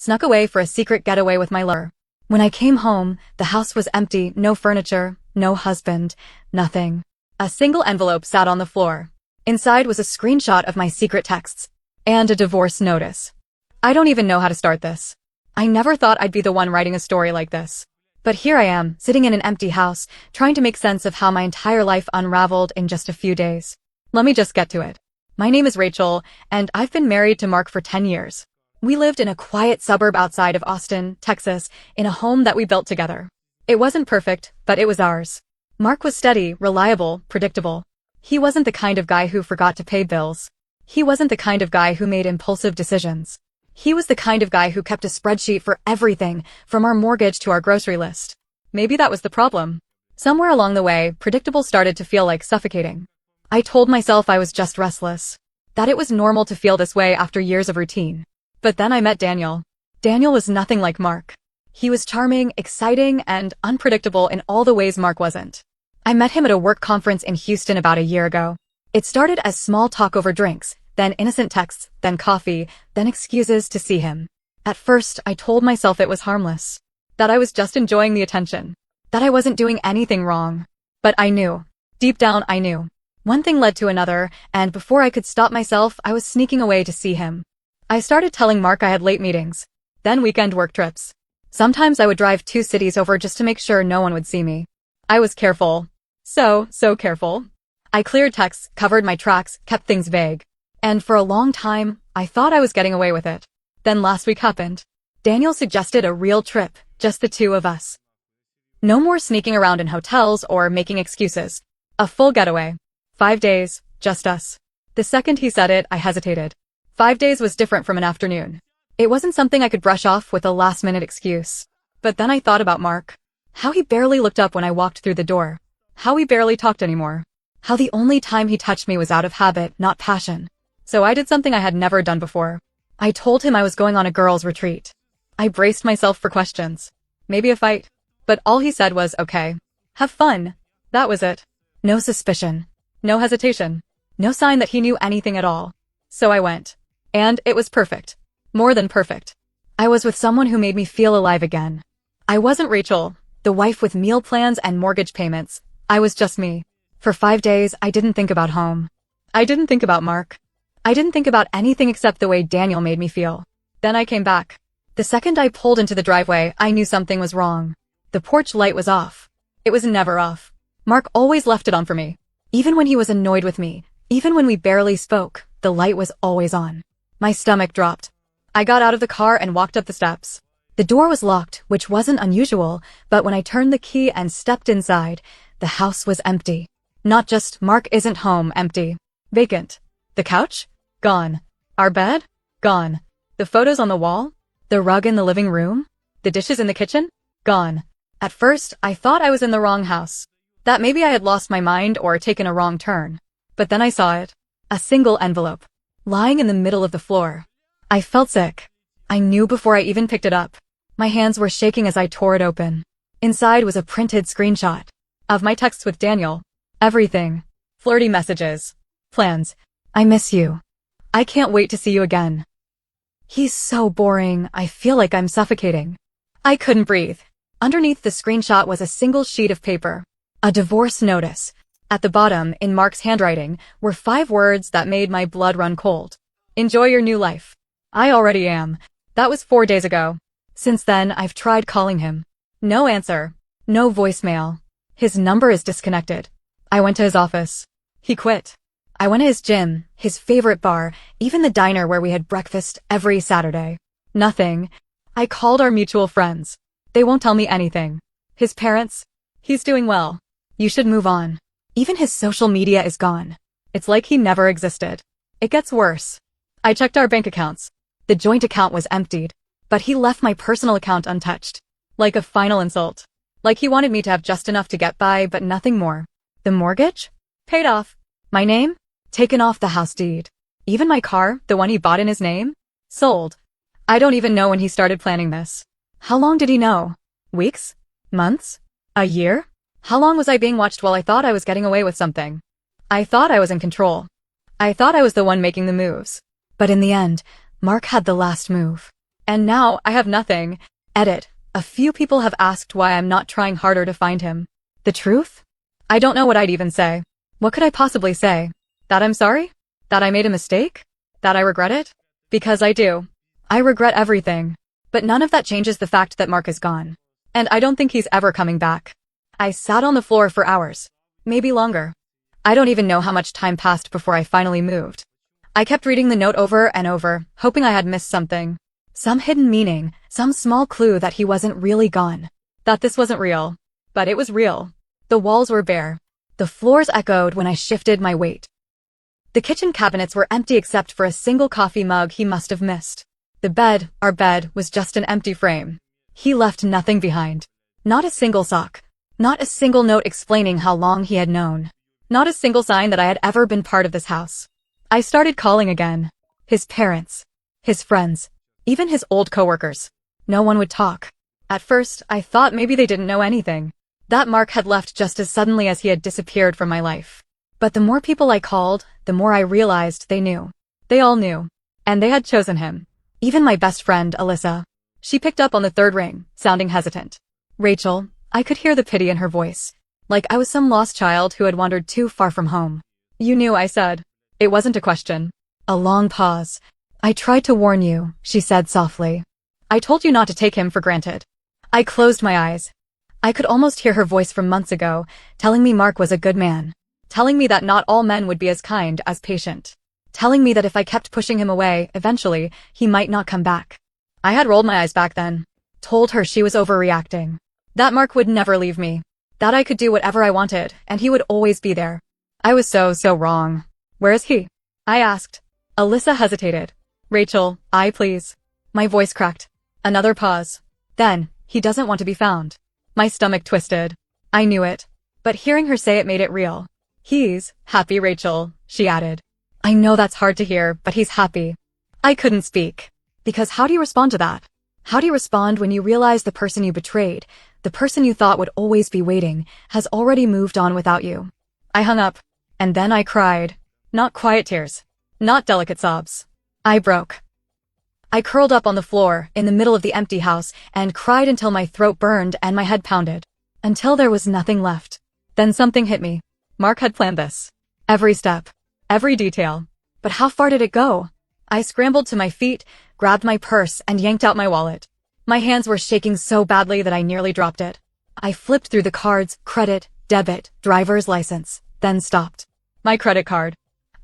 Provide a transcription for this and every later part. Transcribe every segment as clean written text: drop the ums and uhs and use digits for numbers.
Snuck away for a secret getaway with my lover. When I came home, the house was empty, no furniture, no husband, nothing. A single envelope sat on the floor. Inside was a screenshot of my secret texts. And a divorce notice. I don't even know how to start this. I never thought I'd be the one writing a story like this. But here I am, sitting in an empty house, trying to make sense of how my entire life unraveled in just a few days. Let me just get to it. My name is Rachel, and I've been married to Mark for 10 years. We lived in a quiet suburb outside of Austin, Texas, in a home that we built together. It wasn't perfect, but it was ours. Mark was steady, reliable, predictable. He wasn't the kind of guy who forgot to pay bills. He wasn't the kind of guy who made impulsive decisions. He was the kind of guy who kept a spreadsheet for everything, from our mortgage to our grocery list. Maybe that was the problem. Somewhere along the way, predictable started to feel like suffocating. I told myself I was just restless. That it was normal to feel this way after years of routine. But then I met Daniel. Daniel was nothing like Mark. He was charming, exciting, and unpredictable in all the ways Mark wasn't. I met him at a work conference in Houston about a year ago. It started as small talk over drinks, then innocent texts, then coffee, then excuses to see him. At first, I told myself it was harmless. That I was just enjoying the attention. That I wasn't doing anything wrong. But I knew. Deep down, I knew. One thing led to another, and before I could stop myself, I was sneaking away to see him. I started telling Mark I had late meetings. Then weekend work trips. Sometimes I would drive 2 cities over just to make sure no one would see me. I was careful. So careful. I cleared texts, covered my tracks, kept things vague. And for a long time, I thought I was getting away with it. Then last week happened. Daniel suggested a real trip, just the two of us. No more sneaking around in hotels or making excuses. A full getaway. 5 days, just us. The second he said it, I hesitated. 5 days was different from an afternoon. It wasn't something I could brush off with a last-minute excuse. But then I thought about Mark. How he barely looked up when I walked through the door. How we barely talked anymore. How the only time he touched me was out of habit, not passion. So I did something I had never done before. I told him I was going on a girls' retreat. I braced myself for questions. Maybe a fight. But all he said was, okay. Have fun. That was it. No suspicion. No hesitation. No sign that he knew anything at all. So I went. And it was perfect. More than perfect. I was with someone who made me feel alive again. I wasn't Rachel, the wife with meal plans and mortgage payments. I was just me. For 5 days, I didn't think about home. I didn't think about Mark. I didn't think about anything except the way Daniel made me feel. Then I came back. The second I pulled into the driveway, I knew something was wrong. The porch light was off. It was never off. Mark always left it on for me. Even when he was annoyed with me, even when we barely spoke, the light was always on. My stomach dropped. I got out of the car and walked up the steps. The door was locked, which wasn't unusual, but when I turned the key and stepped inside, the house was empty. Not just Mark isn't home, empty. Vacant. The couch? Gone. Our bed? Gone. The photos on the wall? The rug in the living room? The dishes in the kitchen? Gone. At first, I thought I was in the wrong house. That maybe I had lost my mind or taken a wrong turn. But then I saw it. A single envelope. Lying in the middle of the floor. I felt sick. I knew before I even picked it up. My hands were shaking as I tore it open. Inside was a printed screenshot. Of my texts with Daniel. Everything. Flirty messages. Plans. I miss you. I can't wait to see you again. He's so boring, I feel like I'm suffocating. I couldn't breathe. Underneath the screenshot was a single sheet of paper. A divorce notice. At the bottom, in Mark's handwriting, were 5 words that made my blood run cold. Enjoy your new life. I already am. That was 4 days ago. Since then, I've tried calling him. No answer. No voicemail. His number is disconnected. I went to his office. He quit. I went to his gym, his favorite bar, even the diner where we had breakfast every Saturday. Nothing. I called our mutual friends. They won't tell me anything. His parents? He's doing well. You should move on. Even his social media is gone. It's like he never existed. It gets worse. I checked our bank accounts. The joint account was emptied. But he left my personal account untouched. Like a final insult. Like he wanted me to have just enough to get by, but nothing more. The mortgage? Paid off. My name? Taken off the house deed. Even my car, the one he bought in his name? Sold. I don't even know when he started planning this. How long did he know? Weeks? Months? A year? How long was I being watched while I thought I was getting away with something? I thought I was in control. I thought I was the one making the moves. But in the end, Mark had the last move. And now I have nothing. Edit. A few people have asked why I'm not trying harder to find him. The truth? I don't know what I'd even say. What could I possibly say? That I'm sorry? That I made a mistake? That I regret it? Because I do. I regret everything. But none of that changes the fact that Mark is gone. And I don't think he's ever coming back. I sat on the floor for hours. Maybe longer. I don't even know how much time passed before I finally moved. I kept reading the note over and over, hoping I had missed something. Some hidden meaning, some small clue that he wasn't really gone. That this wasn't real. But it was real. The walls were bare. The floors echoed when I shifted my weight. The kitchen cabinets were empty except for a single coffee mug he must have missed. The bed, our bed, was just an empty frame. He left nothing behind. Not a single sock. Not a single note explaining how long he had known. Not a single sign that I had ever been part of this house. I started calling again. His parents. His friends. Even his old coworkers. No one would talk. At first, I thought maybe they didn't know anything. That Mark had left just as suddenly as he had disappeared from my life. But the more people I called, the more I realized they knew. They all knew. And they had chosen him. Even my best friend, Alyssa. She picked up on the third ring, sounding hesitant. Rachel, I could hear the pity in her voice. Like I was some lost child who had wandered too far from home. You knew, I said. It wasn't a question. A long pause. I tried to warn you, she said softly. I told you not to take him for granted. I closed my eyes. I could almost hear her voice from months ago, telling me Mark was a good man. Telling me that not all men would be as kind as patient. Telling me that if I kept pushing him away, eventually, he might not come back. I had rolled my eyes back then. Told her she was overreacting. That Mark would never leave me. That I could do whatever I wanted, and he would always be there. I was so wrong. Where is he? I asked. Alyssa hesitated. Rachel, please. My voice cracked. Another pause. Then, he doesn't want to be found. My stomach twisted. I knew it. But hearing her say it made it real. He's happy, Rachel, she added. I know that's hard to hear, but he's happy. I couldn't speak. Because how do you respond to that? How do you respond when you realize the person you betrayed, the person you thought would always be waiting, has already moved on without you? I hung up. And then I cried. Not quiet tears. Not delicate sobs. I broke. I curled up on the floor, in the middle of the empty house, and cried until my throat burned and my head pounded. Until there was nothing left. Then something hit me. Mark had planned this. Every step. Every detail. But how far did it go? I scrambled to my feet, grabbed my purse, and yanked out my wallet. My hands were shaking so badly that I nearly dropped it. I flipped through the cards, credit, debit, driver's license, then stopped. My credit card.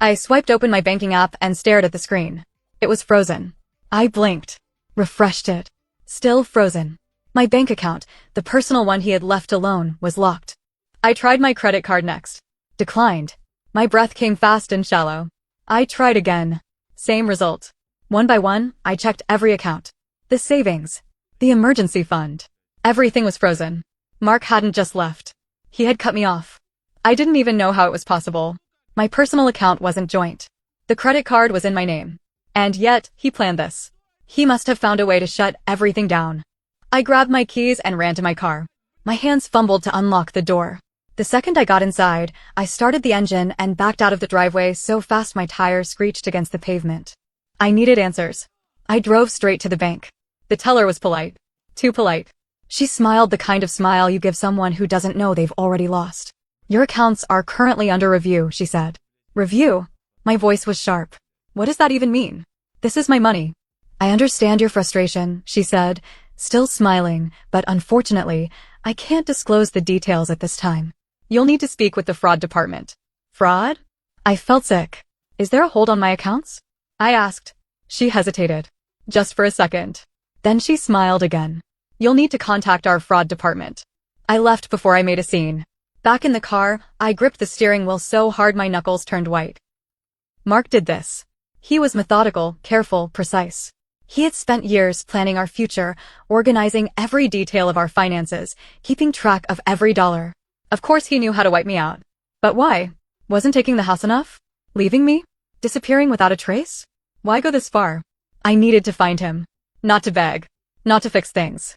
I swiped open my banking app and stared at the screen. It was frozen. I blinked. Refreshed it. Still frozen. My bank account, the personal one he had left alone, was locked. I tried my credit card next. Declined. My breath came fast and shallow. I tried again. Same result. One by one, I checked every account. The savings. The emergency fund. Everything was frozen. Mark hadn't just left. He had cut me off. I didn't even know how it was possible. My personal account wasn't joint. The credit card was in my name. And yet, he planned this. He must have found a way to shut everything down. I grabbed my keys and ran to my car. My hands fumbled to unlock the door. The second I got inside, I started the engine and backed out of the driveway so fast my tires screeched against the pavement. I needed answers. I drove straight to the bank. The teller was polite. Too polite. She smiled the kind of smile you give someone who doesn't know they've already lost. Your accounts are currently under review, she said. Review? My voice was sharp. What does that even mean? This is my money. I understand your frustration, she said, still smiling, but unfortunately, I can't disclose the details at this time. You'll need to speak with the fraud department. Fraud? I felt sick. Is there a hold on my accounts? I asked. She hesitated. Just for a second. Then she smiled again. You'll need to contact our fraud department. I left before I made a scene. Back in the car, I gripped the steering wheel so hard my knuckles turned white. Mark did this. He was methodical, careful, precise. He had spent years planning our future, organizing every detail of our finances, keeping track of every dollar. Of course he knew how to wipe me out. But why? Wasn't taking the house enough? Leaving me? Disappearing without a trace? Why go this far? I needed to find him. Not to beg. Not to fix things.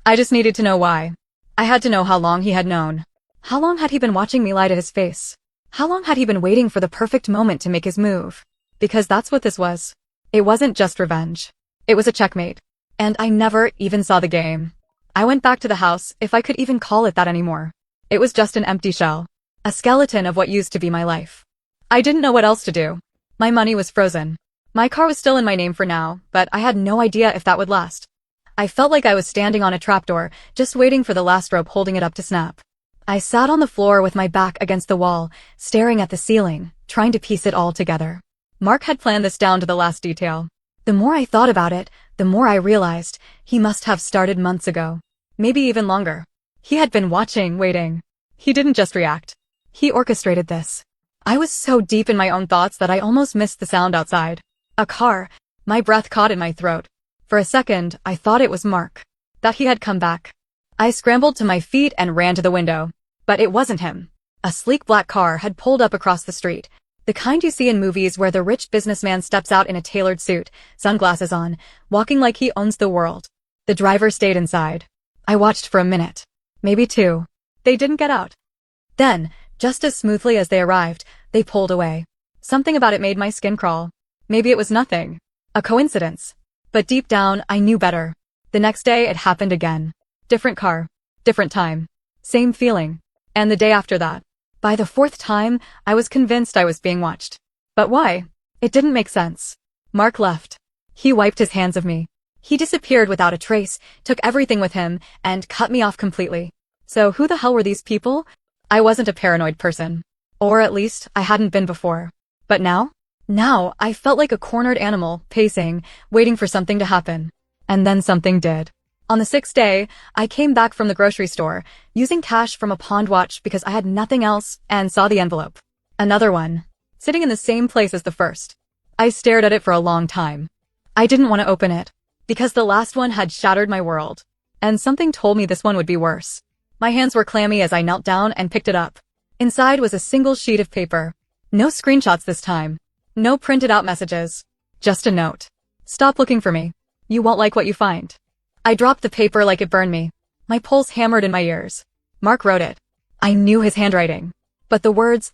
I just needed to know why. I had to know how long he had known. How long had he been watching me lie to his face? How long had he been waiting for the perfect moment to make his move? Because that's what this was. It wasn't just revenge. It was a checkmate. And I never even saw the game. I went back to the house, if I could even call it that anymore. It was just an empty shell. A skeleton of what used to be my life. I didn't know what else to do. My money was frozen. My car was still in my name for now, but I had no idea if that would last. I felt like I was standing on a trapdoor, just waiting for the last rope holding it up to snap. I sat on the floor with my back against the wall, staring at the ceiling, trying to piece it all together. Mark had planned this down to the last detail. The more I thought about it, the more I realized he must have started months ago. Maybe even longer. He had been watching, waiting. He didn't just react. He orchestrated this. I was so deep in my own thoughts that I almost missed the sound outside. A car. My breath caught in my throat. For a second, I thought it was Mark. That he had come back. I scrambled to my feet and ran to the window. But it wasn't him. A sleek black car had pulled up across the street. The kind you see in movies where the rich businessman steps out in a tailored suit, sunglasses on, walking like he owns the world. The driver stayed inside. I watched for a minute. Maybe two. They didn't get out. Then, just as smoothly as they arrived, they pulled away. Something about it made my skin crawl. Maybe it was nothing. A coincidence. But deep down, I knew better. The next day, it happened again. Different car. Different time. Same feeling. And the day after that. By the fourth time, I was convinced I was being watched. But why? It didn't make sense. Mark left. He wiped his hands of me. He disappeared without a trace, took everything with him, and cut me off completely. So who the hell were these people? I wasn't a paranoid person. Or at least, I hadn't been before. But now? Now, I felt like a cornered animal, pacing, waiting for something to happen. And then something did. On the sixth day, I came back from the grocery store, using cash from a pawned watch because I had nothing else, and saw the envelope. Another one. Sitting in the same place as the first. I stared at it for a long time. I didn't want to open it. Because the last one had shattered my world. And something told me this one would be worse. My hands were clammy as I knelt down and picked it up. Inside was a single sheet of paper. No screenshots this time. No printed out messages. Just a note. Stop looking for me. You won't like what you find. I dropped the paper like it burned me. My pulse hammered in my ears. Mark wrote it. I knew his handwriting. But the words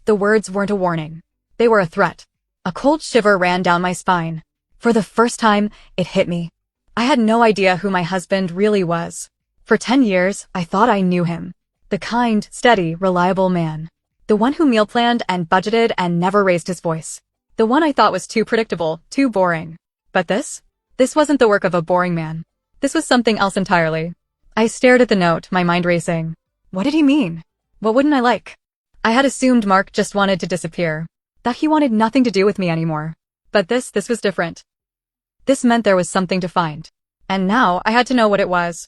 weren't a warning. They were a threat. A cold shiver ran down my spine. For the first time, it hit me. I had no idea who my husband really was. For 10 years, I thought I knew him. The kind, steady, reliable man. The one who meal planned and budgeted and never raised his voice. The one I thought was too predictable, too boring. But this? This wasn't the work of a boring man. This was something else entirely. I stared at the note, my mind racing. What did he mean? What wouldn't I like? I had assumed Mark just wanted to disappear. That he wanted nothing to do with me anymore. But this was different. This meant there was something to find. And now, I had to know what it was.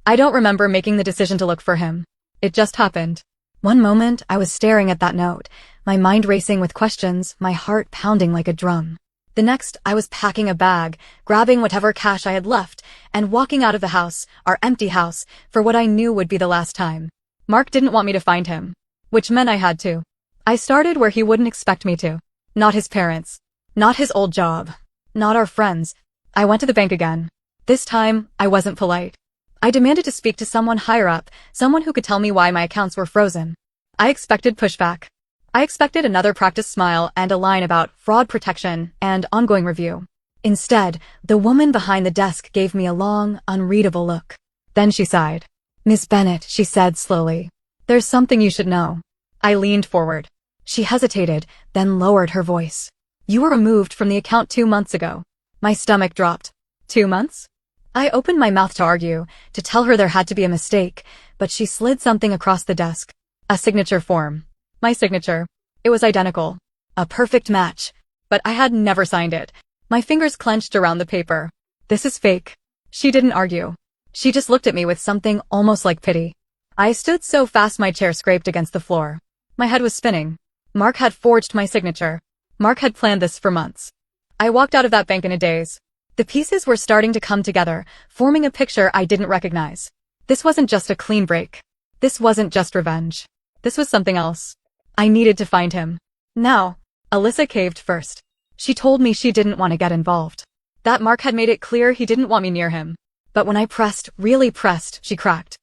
I don't remember making the decision to look for him. It just happened. One moment, I was staring at that note, my mind racing with questions, my heart pounding like a drum. The next, I was packing a bag, grabbing whatever cash I had left, and walking out of the house, our empty house, for what I knew would be the last time. Mark didn't want me to find him. Which meant I had to. I started where he wouldn't expect me to. Not his parents. Not his old job. Not our friends. I went to the bank again. This time, I wasn't polite. I demanded to speak to someone higher up, someone who could tell me why my accounts were frozen. I expected pushback. I expected another practiced smile and a line about fraud protection and ongoing review. Instead, the woman behind the desk gave me a long, unreadable look. Then she sighed. "Miss Bennett," she said slowly. "There's something you should know." I leaned forward. She hesitated, then lowered her voice. "You were removed from the account 2 months ago." My stomach dropped. 2 months? I opened my mouth to argue, to tell her there had to be a mistake, but she slid something across the desk. A signature form. My signature. It was identical. A perfect match. But I had never signed it. My fingers clenched around the paper. "This is fake." She didn't argue. She just looked at me with something almost like pity. I stood so fast my chair scraped against the floor. My head was spinning. Mark had forged my signature. Mark had planned this for months. I walked out of that bank in a daze. The pieces were starting to come together, forming a picture I didn't recognize. This wasn't just a clean break. This wasn't just revenge. This was something else. I needed to find him. Now, Alyssa caved first. She told me she didn't want to get involved. That Mark had made it clear he didn't want me near him. But when I pressed, really pressed, she cracked.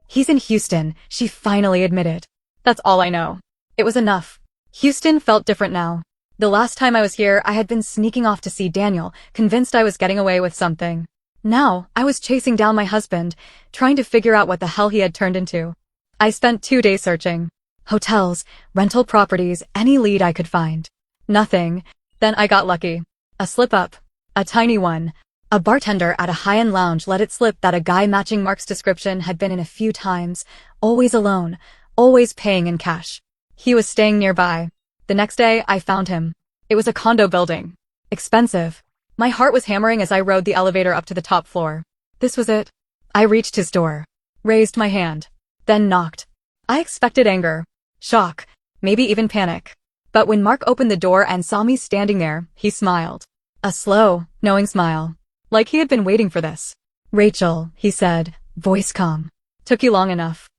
"He's in Houston," she finally admitted. That's all I know. It was enough. Houston felt different now. The last time I was here, I had been sneaking off to see Daniel, convinced I was getting away with something. Now, I was chasing down my husband, trying to figure out what the hell he had turned into. I spent 2 days searching. Hotels, rental properties, any lead I could find. Nothing. Then I got lucky. A slip-up. A tiny one. A bartender at a high-end lounge let it slip that a guy matching Mark's description had been in a few times, always alone, always paying in cash. He was staying nearby. The next day, I found him. It was a condo building. Expensive. My heart was hammering as I rode the elevator up to the top floor. This was it. I reached his door. Raised my hand. Then knocked. I expected anger. Shock. Maybe even panic. But when Mark opened the door and saw me standing there, he smiled. A slow, knowing smile. Like he had been waiting for this. "Rachel," he said, voice calm. "Took you long enough."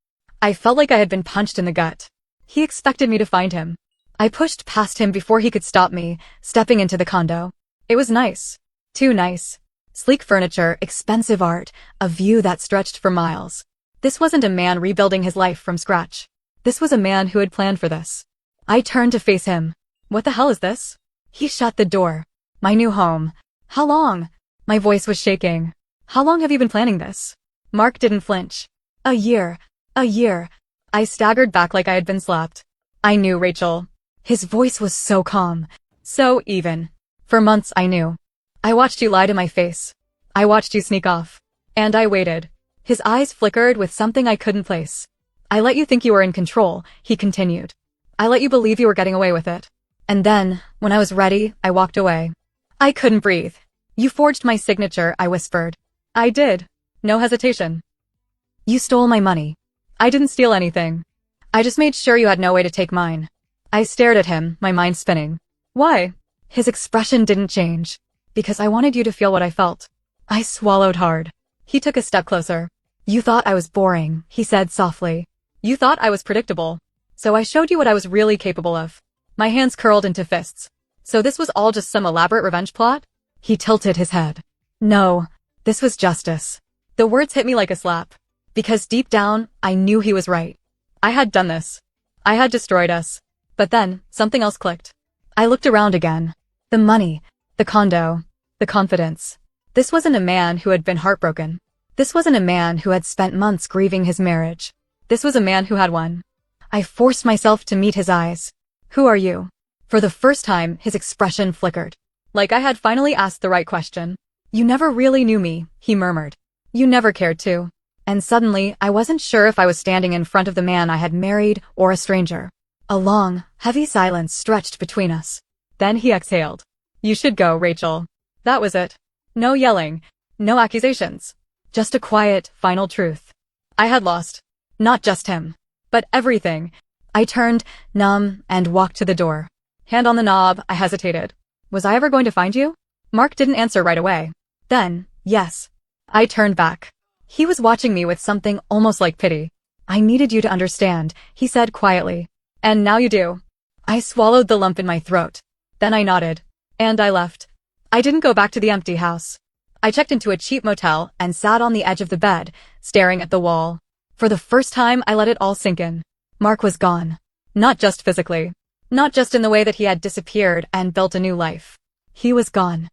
I felt like I had been punched in the gut. He expected me to find him. I pushed past him before he could stop me, stepping into the condo. It was nice. Too nice. Sleek furniture, expensive art, a view that stretched for miles. This wasn't a man rebuilding his life from scratch. This was a man who had planned for this. I turned to face him. "What the hell is this?" He shut the door. "My new home." "How long?" My voice was shaking. "How long have you been planning this?" Mark didn't flinch. "A year. A year." I staggered back like I had been slapped. "I knew, Rachel." His voice was so calm. So even. "For months I knew. I watched you lie to my face. I watched you sneak off. And I waited." His eyes flickered with something I couldn't place. "I let you think you were in control," he continued. "I let you believe you were getting away with it. And then, when I was ready, I walked away." I couldn't breathe. "You forged my signature," I whispered. "I did. No hesitation." "You stole my money." "I didn't steal anything. I just made sure you had no way to take mine." I stared at him, my mind spinning. "Why?" His expression didn't change. "Because I wanted you to feel what I felt." I swallowed hard. He took a step closer. "You thought I was boring," he said softly. "You thought I was predictable. So I showed you what I was really capable of." My hands curled into fists. "So this was all just some elaborate revenge plot?" He tilted his head. "No, this was justice." The words hit me like a slap. Because deep down, I knew he was right. I had done this. I had destroyed us. But then, something else clicked. I looked around again. The money, the condo, the confidence. This wasn't a man who had been heartbroken. This wasn't a man who had spent months grieving his marriage. This was a man who had won. I forced myself to meet his eyes. "Who are you?" For the first time, his expression flickered. Like I had finally asked the right question. "You never really knew me," he murmured. "You never cared to." And suddenly, I wasn't sure if I was standing in front of the man I had married or a stranger. A long, heavy silence stretched between us. Then he exhaled. "You should go, Rachel." That was it. No yelling. No accusations. Just a quiet, final truth. I had lost. Not just him. But everything. I turned, numb, and walked to the door. Hand on the knob, I hesitated. Was I ever going to find you? Mark didn't answer right away. Then, yes. I turned back. He was watching me with something almost like pity. "I needed you to understand," he said quietly. "And now you do." I swallowed the lump in my throat. Then I nodded. And I left. I didn't go back to the empty house. I checked into a cheap motel and sat on the edge of the bed, staring at the wall. For the first time, I let it all sink in. Mark was gone. Not just physically. Not just in the way that he had disappeared and built a new life. He was gone.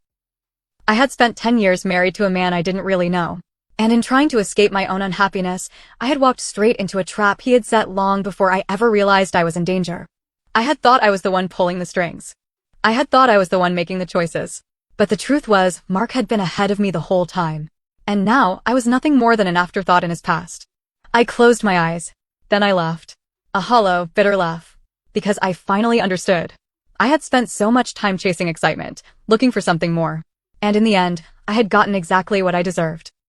I had spent 10 years married to a man I didn't really know. And in trying to escape my own unhappiness, I had walked straight into a trap he had set long before I ever realized I was in danger. I had thought I was the one pulling the strings. I had thought I was the one making the choices. But the truth was, Mark had been ahead of me the whole time. And now, I was nothing more than an afterthought in his past. I closed my eyes. Then I laughed. A hollow, bitter laugh. Because I finally understood. I had spent so much time chasing excitement, looking for something more. And in the end, I had gotten exactly what I deserved.